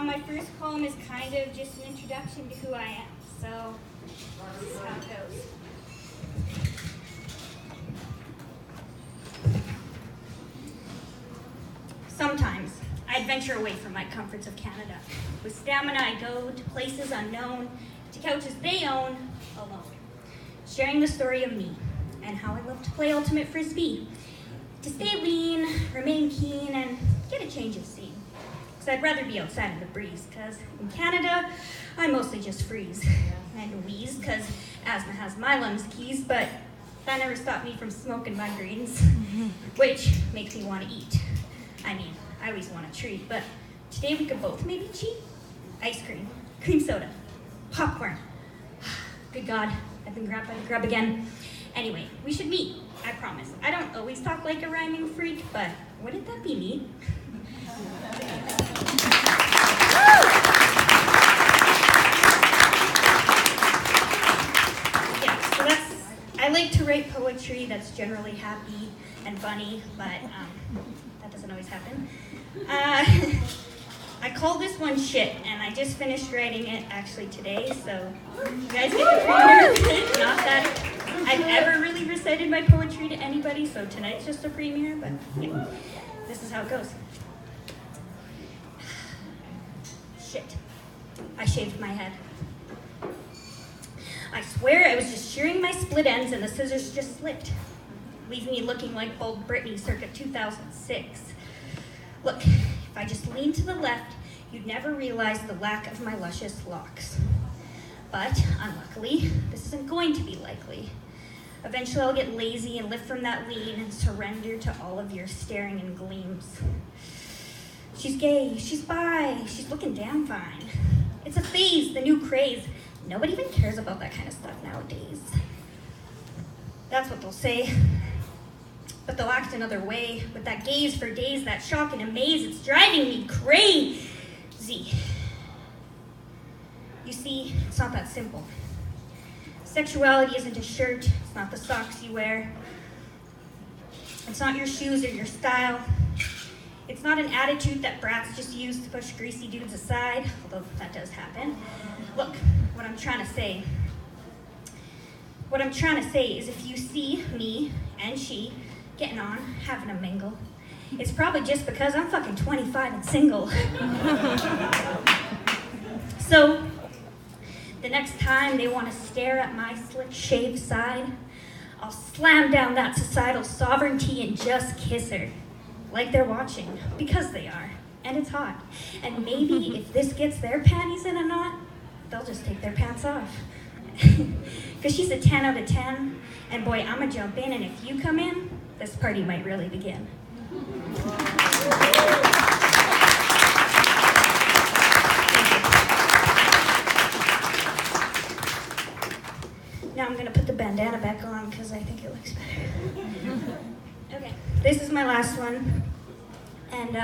my first poem is kind of just an introduction to who I am, so this is how it goes. Sometimes I'd venture away from my comforts of Canada. With stamina, I go to places unknown, to couches they own, alone, sharing the story of me and how I love to play ultimate frisbee. To stay lean, remain keen, and get a change of scene. Because I'd rather be outside of the breeze, because in Canada, I mostly just freeze and wheeze, because asthma has my lungs keys, but that never stopped me from smoking my greens, which makes me want to eat. I mean, I always want a treat, but today we could both maybe cheat. Ice cream, cream soda, popcorn. Good God, I've been grabbed by the grub again. Anyway, we should meet, I promise. I don't always talk like a rhyming freak, but wouldn't that be me? Yeah, so I like to write poetry that's generally happy and funny, but that doesn't always happen. I call this one Shit, and I just finished writing it actually today, so you guys get the premiere of it. Not that I've ever really recited my poetry to anybody, so tonight's just a premiere, but yeah, this is how it goes. Shit. I shaved my head. I swear I was just shearing my split ends and the scissors just slipped, leaving me looking like Bold Britney circa 2006. Look, if I just leaned to the left, you'd never realize the lack of my luscious locks. But, unluckily, this isn't going to be likely. Eventually I'll get lazy and lift from that lean and surrender to all of your staring and gleams. She's gay, she's bi, she's looking damn fine. It's a phase, the new craze. Nobody even cares about that kind of stuff nowadays. That's what they'll say. But they'll act another way, with that gaze for days, that shock and amaze. It's driving me crazy. You see, it's not that simple. Sexuality isn't a shirt, it's not the socks you wear. It's not your shoes or your style. It's not an attitude that brats just use to push greasy dudes aside, although that does happen. Look, what I'm trying to say is if you see me and she getting on, having a mingle, it's probably just because I'm fucking 25 and single. So, the next time they want to stare at my slick shaved side, I'll slam down that societal sovereignty and just kiss her. Like they're watching, because they are, and it's hot. And maybe if this gets their panties in a knot, they'll just take their pants off. Because she's a 10 out of 10, and boy, I'ma jump in, and if you come in, this party might really begin. Now I'm gonna put the bandana back on because I think it looks better. Okay, this is my last one. And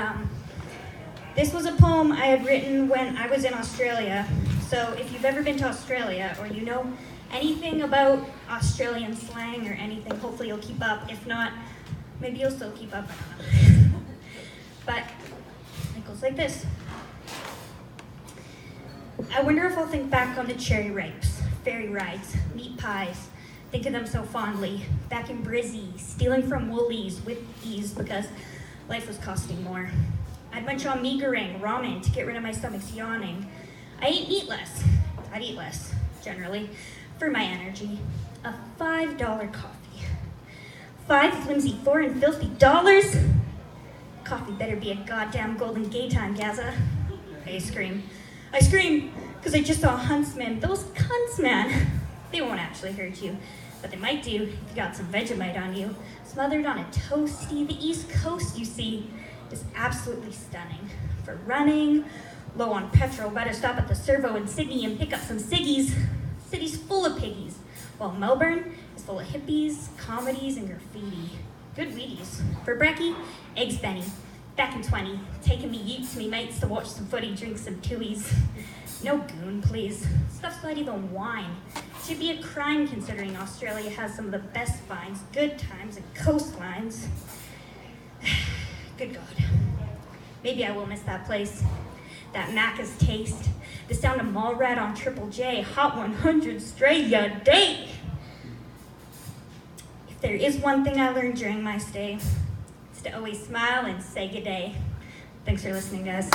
this was a poem I had written when I was in Australia. So if you've ever been to Australia or you know anything about Australian slang or anything, hopefully you'll keep up. If not, maybe you'll still keep up, I don't know. But it goes like this. I wonder if I'll think back on the cherry ripes, ferry rides, meat pies, think of them so fondly, back in Brizzy, stealing from Woolies with ease because life was costing more. I'd munch on meagering, ramen to get rid of my stomach's yawning. I'd eat less, generally, for my energy. A $5 coffee. 5 flimsy, foreign, filthy dollars? Coffee better be a goddamn golden gay time, Gaza. I scream, because I just saw a huntsman. Those cunts, man. They won't actually hurt you, but they might do if you got some Vegemite on you. Smothered on a toasty. The East Coast, you see, is absolutely stunning. For running, low on petrol, better stop at the servo in Sydney and pick up some ciggies. City's full of piggies, while Melbourne is full of hippies, comedies, and graffiti. Good Wheaties. For brekkie, eggs Benny. Back in 20, taking me utes, me mates to watch some footy, drink some tuies. No goon, please. Stuff's not even wine. Should be a crime considering Australia has some of the best vines, good times, and coastlines. Good God. Maybe I will miss that place. that Macca's taste, the sound of mall rat on Triple J, Hot 100 straight ya date. If there is one thing I learned during my stay, it's to always smile and say good day. Thanks for listening, guys.